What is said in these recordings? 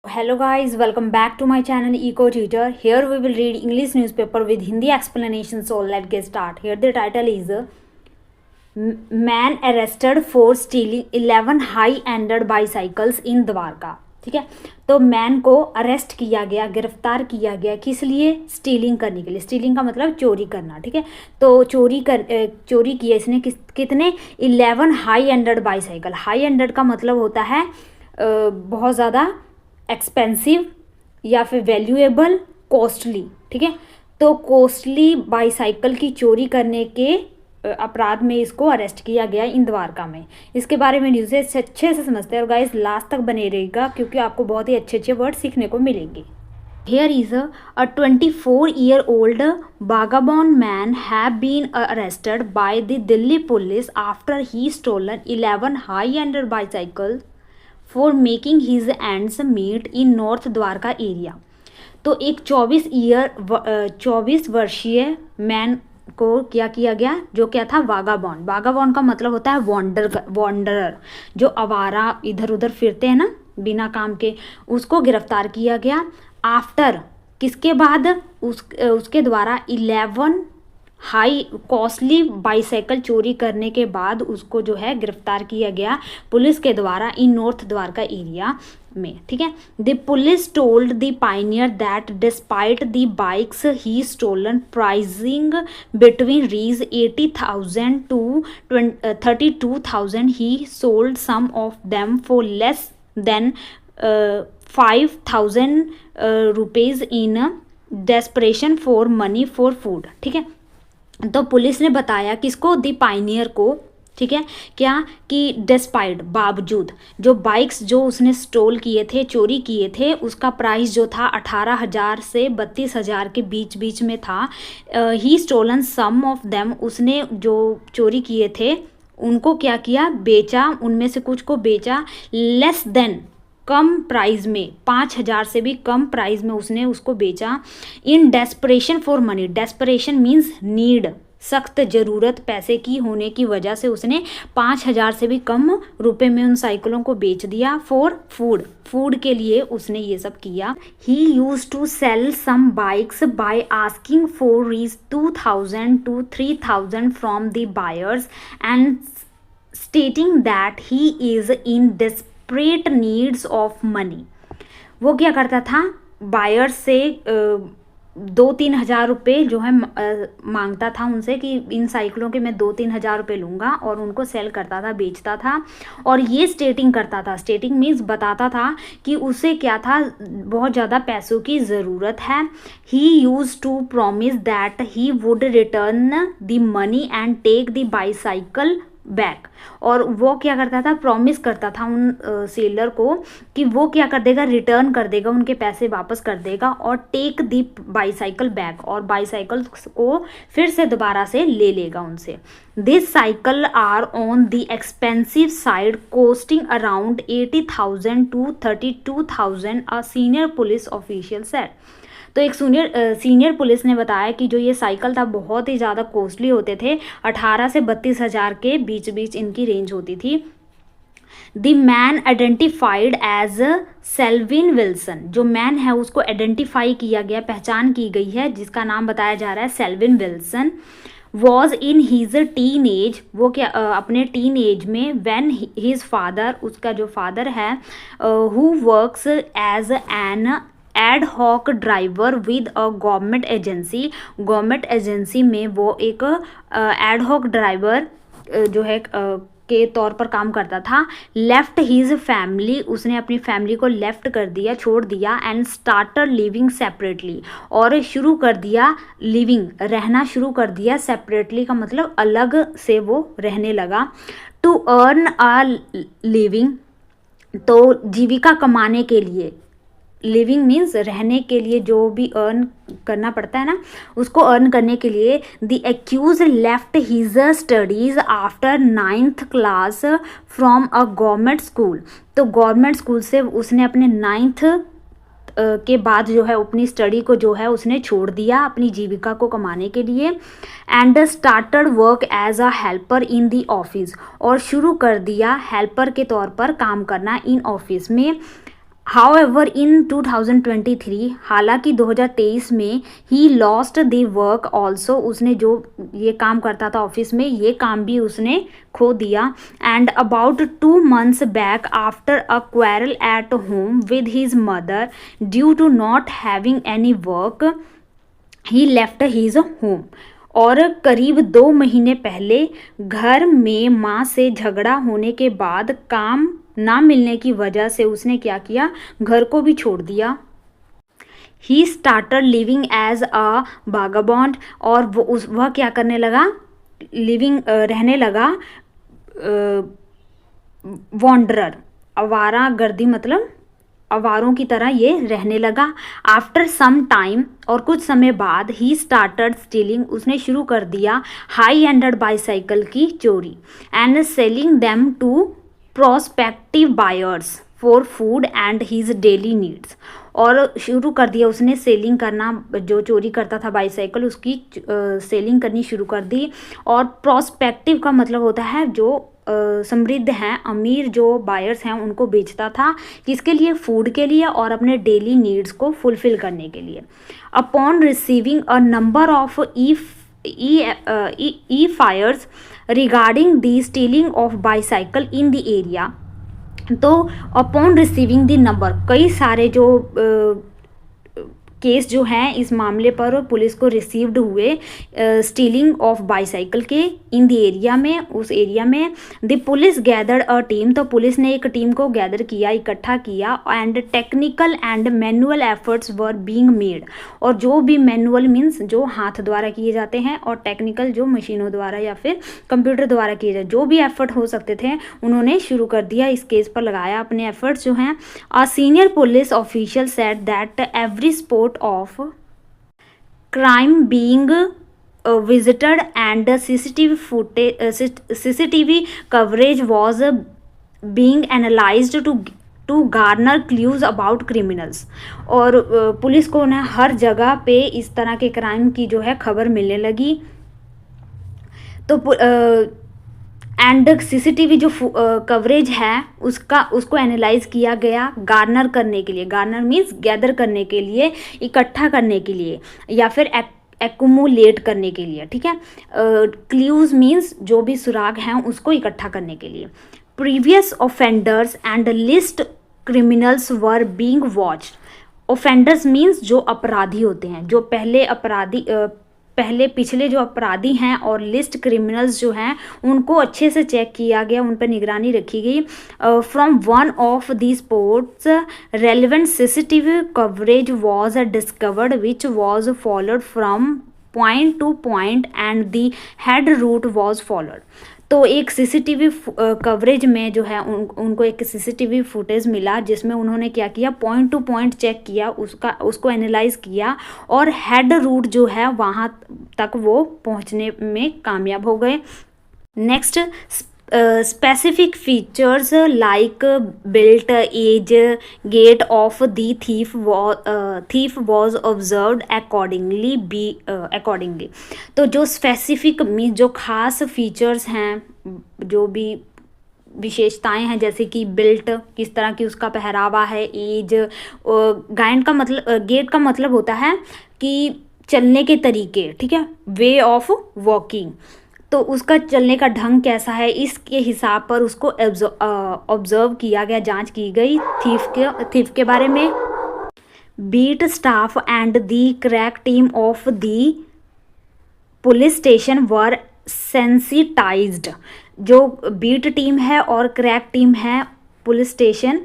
Hello guys, welcome back to my channel Eco Tutor. Here we will read English newspaper with Hindi explanation. So let's get start. Here the title is Man arrested for stealing 11 high-ended bicycles in Dwarka. ठीक है, तो man को arrest किया गया, गिरफ्तार किया गया, किस लिए? स्टीलिंग करने के लिए। स्टीलिंग का मतलब चोरी करना। ठीक है, तो चोरी किया इसने कितने? 11 high ended bicycle. High ended का मतलब होता है बहुत ज़्यादा एक्सपेंसिव या फिर वैल्यूएबल, कॉस्टली। ठीक है, तो कॉस्टली बाईसाइकिल की चोरी करने के अपराध में इसको अरेस्ट किया गया इन द्वारका में। इसके बारे में न्यूज़ अच्छे से समझते हैं और गाइस लास्ट तक बने रहेगा क्योंकि आपको बहुत ही अच्छे अच्छे वर्ड सीखने को मिलेंगे। Here is a 24-year-old vagabond man have been arrested by the Delhi police after he stolen 11 high-ended bicycles for making his ends meet in North Dwarka area। तो एक 24 वर्षीय मैन को क्या किया गया? जो क्या था? वागाबॉन्ड। वागाबॉन्ड का मतलब होता है वॉन्डरर, जो आवारा इधर उधर फिरते हैं ना बिना काम के, उसको गिरफ्तार किया गया। आफ्टर किसके बाद? उसके द्वारा 11 हाई कॉस्टली बाईसाइकिल चोरी करने के बाद उसको जो है गिरफ्तार किया गया पुलिस के द्वारा इन नॉर्थ द्वारका एरिया में। ठीक है, the police told the Pioneer that despite the bikes he stolen pricing between Rs 80,000 to 32,000 he sold some of them for less than 5,000 rupees in desperation for money for food. ठीक है, तो police ने बताया किसको? दी pioneer को। ठीक है, क्या कि डिस्पाइट बावजूद जो बाइक्स जो उसने स्टोल किए थे, चोरी किए थे, उसका प्राइस जो था 18,000 से 32,000 के बीच में था। ही स्टोलन सम ऑफ देम, उसने जो चोरी किए थे उनको क्या किया? बेचा, उनमें से कुछ को बेचा। लेस देन, कम प्राइस में, 5,000 से भी कम प्राइस में उसने उसको बेचा। In desperation for money, desperation means need, सख्त ज़रूरत पैसे की होने की वजह से उसने 5,000 से भी कम रुपए में उन साइकिलों को बेच दिया। फॉर फूड, फूड के लिए उसने ये सब किया। He use to sell some bikes by asking for Rs 2,000 to 3,000 from the buyers and stating that he is in desperate needs of money. वो क्या करता था? बायर से 2-3 हज़ार रुपये जो है मांगता था उनसे कि इन साइकिलों के मैं 2-3 हज़ार रुपये लूँगा, और उनको सेल करता था, बेचता था। और ये स्टेटिंग करता था, स्टेटिंग मीन्स बताता था कि उसे क्या था? बहुत ज़्यादा पैसों की ज़रूरत है। He use to promise that he would return the money and take the bicycle back. और वो क्या करता था? प्रॉमिस करता था उन सेलर को कि वो क्या कर देगा? रिटर्न कर देगा, उनके पैसे वापस कर देगा और टेक दी बाईसाइकिल बैक, और बाईसाइकिल को फिर से दोबारा से ले लेगा उनसे। This cycle are on the expensive side costing around 80,000 to 32,000, a senior police official said. तो एक सीनियर पुलिस ने बताया कि जो ये साइकिल था बहुत ही ज़्यादा कॉस्टली होते थे, 18 से 32,000 के बीच इनकी रेंज होती थी। The man identified as Selvin Wilson, जो मैन है उसको आइडेंटिफाई किया गया, पहचान की गई है, जिसका नाम बताया जा रहा है Selvin Wilson. Was in his teen age, वो क्या अपने टीन एज में, व्हेन हिज फादर, उसका जो फादर है, who works as an ad hoc driver with a government agency, government agency में वो एक एड हॉक ड्राइवर जो है के तौर पर काम करता था। लेफ्ट हीज फैमिली, उसने अपनी फैमिली को लेफ्ट कर दिया, छोड़ दिया। एंड स्टार्टेड लिविंग सेपरेटली, और शुरू कर दिया लिविंग, रहना शुरू कर दिया। सेपरेटली का मतलब अलग से वो रहने लगा। टू अर्न अ लिविंग, तो जीविका कमाने के लिए, लिविंग मीन्स रहने के लिए, जो भी अर्न करना पड़ता है ना, उसको अर्न करने के लिए। The accused left his studies after 9th class from a government school, तो गवर्नमेंट स्कूल से उसने अपने 9th के बाद जो है अपनी स्टडी को जो है उसने छोड़ दिया अपनी जीविका को कमाने के लिए। And started work as a helper in the office, और शुरू कर दिया हेल्पर के तौर पर काम करना इन ऑफिस में। हाउएवर इन 2023, हालांकि 2023 में he lost the work also, उसने जो ये काम करता था ऑफिस में ये काम भी उसने खो दिया। And about 2 months back after a quarrel at home with his mother due to not having any work he left his home. और करीब 2 महीने पहले घर में माँ से झगड़ा होने के बाद काम ना मिलने की वजह से उसने क्या किया, घर को भी छोड़ दिया। He started living as a vagabond, और वह क्या करने लगा, लिविंग रहने लगा वॉन्डरर, आवारा गर्दी मतलब आवारों की तरह ये रहने लगा। आफ्टर सम टाइम, और कुछ समय बाद, ही स्टार्टेड स्टीलिंग, उसने शुरू कर दिया हाई एंडेड बाईसाइकिल की चोरी, and selling them to prospective buyers for food and his daily needs. और शुरू कर दिया उसने सेलिंग करना, जो चोरी करता था बाईसाइकिल उसकी सेलिंग करनी शुरू कर दी। और प्रोस्पेक्टिव का मतलब होता है जो समृद्ध हैं, अमीर जो बायर्स हैं उनको बेचता था, किसके लिए, फूड के लिए और अपने डेली नीड्स को फुलफिल करने के लिए। Upon receiving a number of e FIRs regarding the stealing of bicycle in the area, तो अपॉन रिसीविंग द नंबर, कई सारे जो केस जो हैं इस मामले पर पुलिस को रिसीव्ड हुए स्टीलिंग ऑफ बाईसाइकिल के इन द एरिया में, उस एरिया में। The police gathered a team, तो पुलिस ने एक टीम को गैदर किया, इकट्ठा किया। And technical and manual efforts were being made, और जो भी मैनुअल मीन्स जो हाथ द्वारा किए जाते हैं, और टेक्निकल जो मशीनों द्वारा या फिर कंप्यूटर द्वारा किए जाते, जो भी एफर्ट हो सकते थे उन्होंने शुरू कर दिया, इस केस पर लगाया अपने एफर्ट्स जो हैं। अ senior police official said that every sport of crime being visited and CCTV footage, CCTV coverage was being analyzed to garner clues about criminals। और पुलिस को ना हर जगह पे इस तरह के क्राइम की जो है खबर मिलने लगी। तो एंड CCTV जो कवरेज है उसको एनालाइज किया गया गार्नर करने के लिए, गार्नर मीन्स गैदर करने के लिए, इकट्ठा करने के लिए या फिर एक्यूमुलेट करने के लिए, ठीक है। क्ल्यूज मीन्स जो भी सुराग हैं उसको इकट्ठा करने के लिए। Previous offenders and list criminals were being watched. Offenders means जो अपराधी होते हैं, जो पिछले जो अपराधी हैं, और लिस्ट क्रिमिनल्स जो हैं उनको अच्छे से चेक किया गया, उन पर निगरानी रखी गई। From one of the spots relevant CCTV coverage was discovered which was followed from point to point and the head route was followed. तो एक CCTV कवरेज में जो है उनको एक CCTV फुटेज मिला जिसमें उन्होंने क्या किया, पॉइंट टू पॉइंट चेक किया, उसको एनालाइज किया, और हेड रूट जो है वहाँ तक वो पहुँचने में कामयाब हो गए। Next, specific features like built age gait of the thief was observed accordingly। तो जो स्पेसिफिक मीन जो खास फीचर्स हैं, जो भी विशेषताएं हैं, जैसे कि बिल्ट किस तरह की उसका पहरावा है, एज, गाइड का मतलब, गेट का मतलब होता है कि चलने के तरीके, ठीक है, वे ऑफ वॉकिंग, तो उसका चलने का ढंग कैसा है, इसके हिसाब पर उसको ऑब्जर्व किया गया, जांच की गई थीफ के बारे में। Beat staff and the crack team of the police station were sensitised. जो बीट टीम है और क्रैक टीम है पुलिस स्टेशन,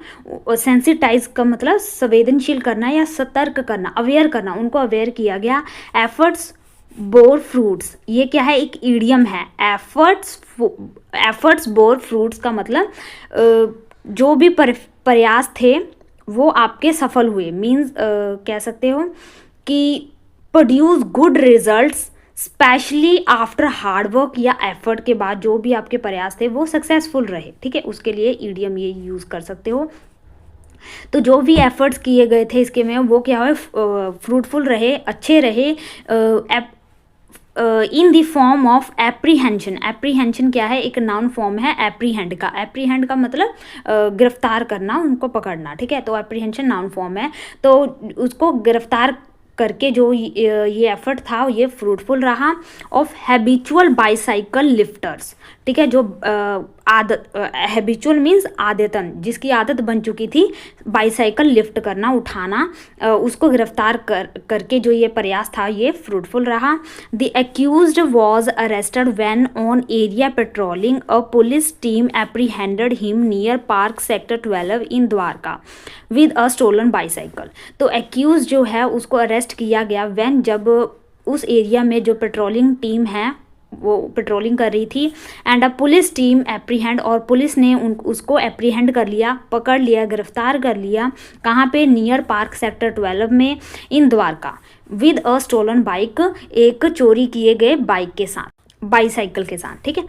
सेंसिटाइज का मतलब संवेदनशील करना या सतर्क करना, अवेयर करना, उनको अवेयर किया गया। एफर्ट्स बोर फ्रूट्स, ये क्या है, एक ईडियम है। एफर्ट्स बोर फ्रूट्स का मतलब जो भी प्रयास थे वो आपके सफल हुए, मीन्स कह सकते हो कि produce good results specially after hard work, या एफर्ट के बाद जो भी आपके प्रयास थे वो सक्सेसफुल रहे, ठीक है, उसके लिए ईडियम ये यूज़ कर सकते हो। तो जो भी एफर्ट्स किए गए थे इसके में वो क्या है, फ्रूटफुल रहे, अच्छे रहे, in the form of apprehension. Apprehension क्या है, एक नाउन फॉर्म है एप्रीहेंड का। एप्रीहेंड का मतलब गिरफ्तार करना, उनको पकड़ना, ठीक है। तो एप्रीहेंशन नाउन फॉर्म है, तो उसको गिरफ्तार करके जो ये एफर्ट था ये फ्रूटफुल रहा। ऑफ हैबिचुअल बाईसाइकिल लिफ्टर्स, ठीक है, जो आदत, हैबिचुअल मीन्स आदतन, जिसकी आदत बन चुकी थी बाईसाइकिल लिफ्ट करना, उठाना, उसको गिरफ्तार करके जो ये प्रयास था ये फ्रूटफुल रहा। The accused was arrested when on area patrolling, a police team apprehended him near park sector 12 in Dwarka with a stolen bicycle. तो एक्यूज जो है उसको अरेस्ट किया गया व्हेन, जब उस एरिया में जो पेट्रोलिंग टीम है वो पेट्रोलिंग कर रही थी, and a police team apprehend, और पुलिस ने उसको एप्रीहेंड कर लिया, पकड़ लिया, गिरफ्तार कर लिया। कहाँ पे, नियर पार्क सेक्टर 12 में, in Dwarka, with a stolen bike, एक चोरी किए गए बाइक के साथ, बाईसाइकिल के साथ, ठीक है।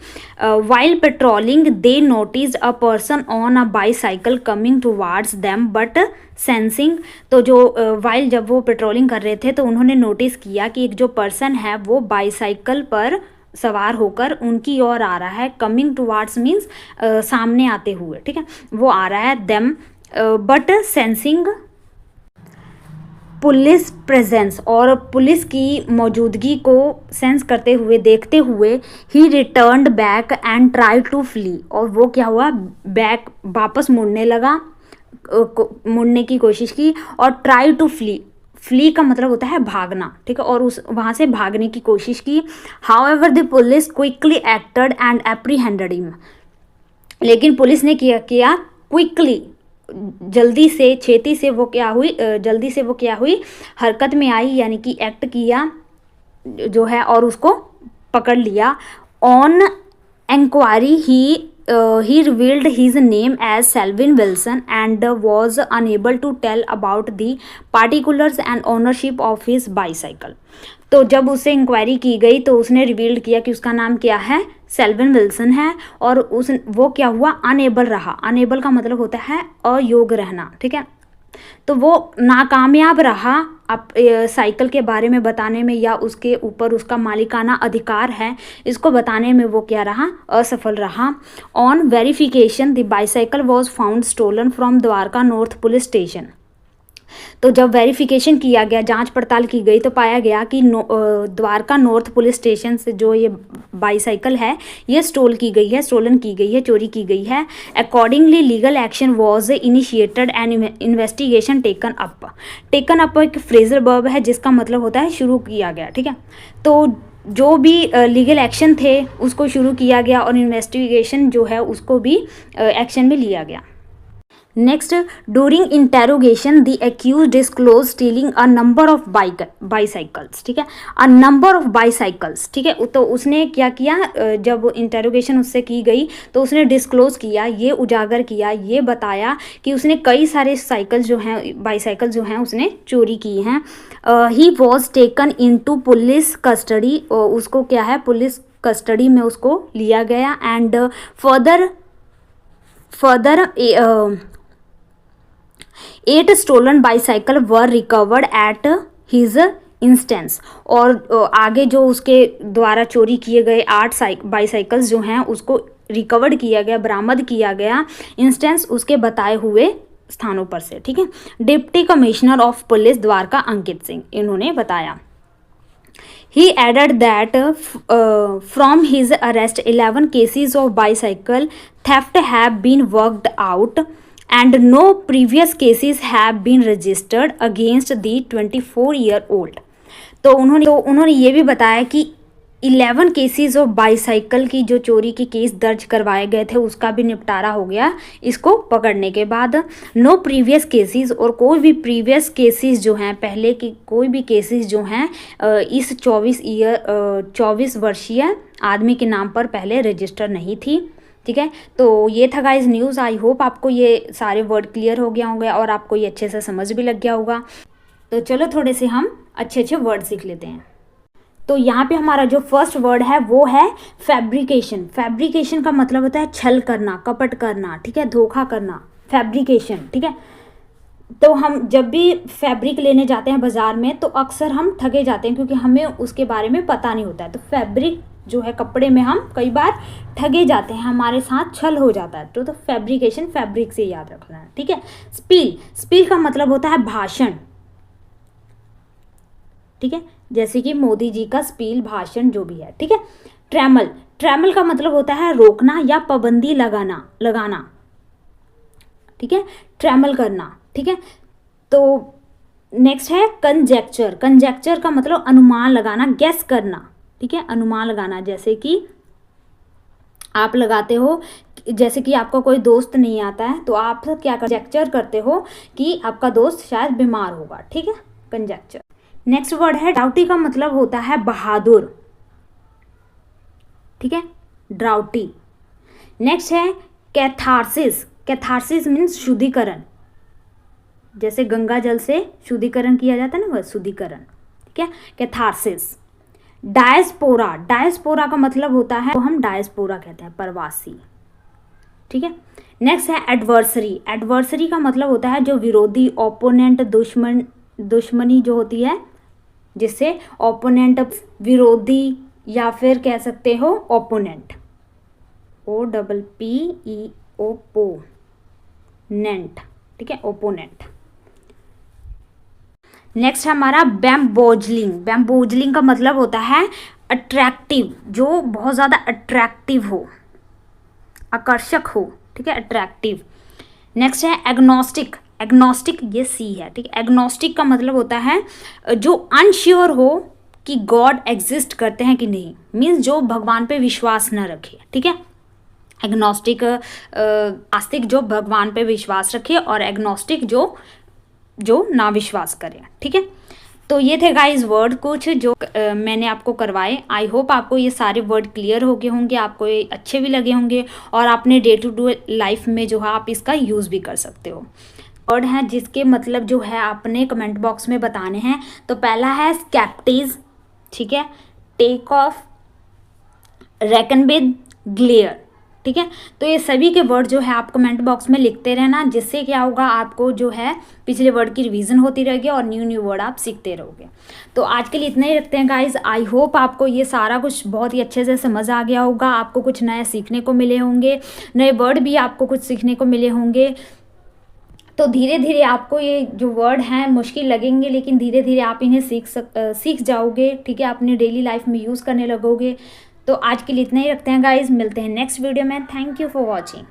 While patrolling they noticed a person on a bicycle coming towards them but sensing, तो जो वाइल जब वो पेट्रोलिंग कर रहे थे तो उन्होंने नोटिस किया कि एक जो पर्सन है वो बाईसाइकिल पर सवार होकर उनकी ओर आ रहा है। कमिंग टुवार्ड्स मीन्स सामने आते हुए, ठीक है, वो आ रहा है। Them but sensing police presence, और पुलिस की मौजूदगी को सेंस करते हुए, देखते हुए, he returned back and try to flee, और वो क्या हुआ, बैक, वापस मुड़ने लगा, मुड़ने की कोशिश की, और ट्राई टू फ्ली, फ्ली का मतलब होता है भागना, ठीक है, और उस वहाँ से भागने की कोशिश की। However the police quickly acted and apprehended him, लेकिन पुलिस ने किया क्विकली, जल्दी से, छेती से वो क्या हुई, जल्दी से वो क्या हुई, हरकत में आई, यानी कि एक्ट किया जो है, और उसको पकड़ लिया। On enquiry he revealed his name as Selvin Wilson and was unable to tell about the particulars and ownership of his bicycle. तो जब उससे इंक्वायरी की गई तो उसने रिवील्ड किया कि उसका नाम क्या है, सेल्विन विल्सन है, और वो क्या हुआ, अनेबल रहा। अनेबल का मतलब होता है अयोग्य रहना, ठीक है, तो वो नाकामयाब रहा अब साइकिल के बारे में बताने में, या उसके ऊपर उसका मालिकाना अधिकार है इसको बताने में वो क्या रहा, असफल रहा। On verification the bicycle was found stolen from Dwarka North police station. तो जब वेरिफिकेशन किया गया, जांच पड़ताल की गई, तो पाया गया कि द्वारका नॉर्थ पुलिस स्टेशन से जो ये बाईसाइकिल है ये स्टोलन की गई है, चोरी की गई है। Accordingly legal action was initiated and investigation taken up एक फ्रेजल वर्ब है जिसका मतलब होता है शुरू किया गया, ठीक है। तो जो भी लीगल एक्शन थे उसको शुरू किया गया, और इन्वेस्टिगेशन जो है उसको भी एक्शन में लिया गया। Next, during interrogation the accused disclose stealing a number of bicycles, ठीक है, अ नंबर ऑफ बाईसाइकिल्स, ठीक है। तो उसने क्या किया, जब इंटेरोगेशन उससे की गई तो उसने डिस्क्लोज किया, ये उजागर किया, ये बताया कि उसने कई सारे साइकिल जो हैं, बाईसाइकिल जो हैं उसने चोरी की हैं। He was taken into police custody, उसको क्या है, पुलिस कस्टडी में उसको लिया गया। And further 8 stolen bicycle were recovered at his instance, और आगे जो उसके द्वारा चोरी किए गए 8 बाईसाइकिल्स जो हैं उसको रिकवर्ड किया गया, बरामद किया गया, इंस्टेंस उसके बताए हुए स्थानों पर से, ठीक है। Deputy commissioner of police Dwarka Ankit Singh, इन्होंने बताया। He added that from his arrest 11 cases of bicycle theft have been worked out and no previous cases have been registered against the 24-year-old. तो उन्होंने ये भी बताया कि 11 केसेस ऑफ बाईसाइकिल की जो चोरी के केस दर्ज करवाए गए थे उसका भी निपटारा हो गया इसको पकड़ने के बाद। नो प्रीवियस केसेस, और कोई भी प्रीवियस केसेस जो हैं, पहले की कोई भी केसेस जो हैं इस 24 वर्षीय आदमी के नाम पर पहले रजिस्टर नहीं थी, ठीक है। तो ये था गाइस न्यूज़। आई होप आपको ये सारे वर्ड क्लियर हो गया होंगे और आपको ये अच्छे से समझ भी लग गया होगा। तो चलो थोड़े से हम अच्छे वर्ड सीख लेते हैं। तो यहाँ पे हमारा जो फर्स्ट वर्ड है वो है फैब्रिकेशन। फैब्रिकेशन का मतलब होता है छल करना, कपट करना, ठीक है, धोखा करना, फैब्रिकेशन, ठीक है। तो हम जब भी फैब्रिक लेने जाते हैं बाज़ार में तो अक्सर हम ठगे जाते हैं, क्योंकि हमें उसके बारे में पता नहीं होता है। तो फैब्रिक जो है कपड़े में हम कई बार ठगे जाते हैं, हमारे साथ छल हो जाता है। तो फैब्रिकेशन, फैब्रिक से याद रखना है, ठीक है। स्पील, स्पील का मतलब होता है भाषण, ठीक है, जैसे कि मोदी जी का स्पील, भाषण जो भी है, ठीक है। ट्रैमल, ट्रैमल का मतलब होता है रोकना या पाबंदी लगाना, ठीक है, ट्रैमल करना, ठीक है। तो नेक्स्ट है कंजेक्चर, कंजेक्चर का मतलब अनुमान लगाना, गेस करना, ठीक है, अनुमान लगाना। जैसे कि आप लगाते हो, जैसे कि आपका कोई दोस्त नहीं आता है तो आप क्या कंजेक्चर करते हो कि आपका दोस्त शायद बीमार होगा, ठीक है, कंजेक्चर। नेक्स्ट वर्ड है ड्राउटी, का मतलब होता है बहादुर, ठीक है, ड्राउटी। नेक्स्ट है कैथारसिस, कैथारसिस मीन्स शुद्धिकरण, जैसे गंगा जल से शुद्धिकरण किया जाता है ना, वह शुद्धिकरण, ठीक है, कैथारसिस। डायस्पोरा, डायस्पोरा का मतलब होता है, तो हम डायस्पोरा कहते हैं, प्रवासी, ठीक है। नेक्स्ट है एडवर्सरी, एडवर्सरी का मतलब होता है जो विरोधी, ओपोनेंट, दुश्मनी जो होती है, जिससे ओपोनेंट, विरोधी, या फिर कह सकते हो ओपोनेंट, OPPE, ओपोनेंट, ठीक है, ओपोनेंट। नेक्स्ट हमारा बैम्बोजलिंग, बैम्बोजलिंग का मतलब होता है अट्रैक्टिव, जो बहुत ज़्यादा अट्रैक्टिव हो, आकर्षक हो, ठीक है, अट्रैक्टिव। नेक्स्ट है एग्नोस्टिक, एग्नोस्टिक ये सी है, ठीक है। एग्नोस्टिक का मतलब होता है जो अनश्योर हो कि गॉड एग्जिस्ट करते हैं कि नहीं, मीन्स जो भगवान पे विश्वास न रखे, ठीक है। एग्नोस्टिक, आस्तिक जो भगवान पे विश्वास रखे, और एग्नोस्टिक जो ना विश्वास करे, ठीक है। तो ये थे गाइस वर्ड कुछ जो मैंने आपको करवाए। आई होप आपको ये सारे वर्ड क्लियर हो गए होंगे, आपको ये अच्छे भी लगे होंगे, और आपने डे टू डे लाइफ में जो है आप इसका यूज़ भी कर सकते हो। वर्ड हैं जिसके मतलब जो है आपने कमेंट बॉक्स में बताने हैं। तो पहला है स्केप्टिज, ठीक है, take off, reckon with, glare, ठीक है। तो ये सभी के वर्ड जो है आप कमेंट बॉक्स में लिखते रहना, जिससे क्या होगा, आपको जो है पिछले वर्ड की रिवीजन होती रहेगी और न्यू न्यू वर्ड आप सीखते रहोगे। तो आज के लिए इतना ही रखते हैं गाइज। आई होप आपको ये सारा कुछ बहुत ही अच्छे से समझ आ गया होगा, आपको कुछ नया सीखने को मिले होंगे, नए वर्ड भी आपको कुछ सीखने को मिले होंगे। तो धीरे धीरे आपको ये जो वर्ड हैं मुश्किल लगेंगे, लेकिन धीरे धीरे आप इन्हें सीख जाओगे, ठीक है, अपनी डेली लाइफ में यूज़ करने लगोगे। तो आज के लिए इतना ही रखते हैं गाइज, मिलते हैं नेक्स्ट वीडियो में। Thank you for watching.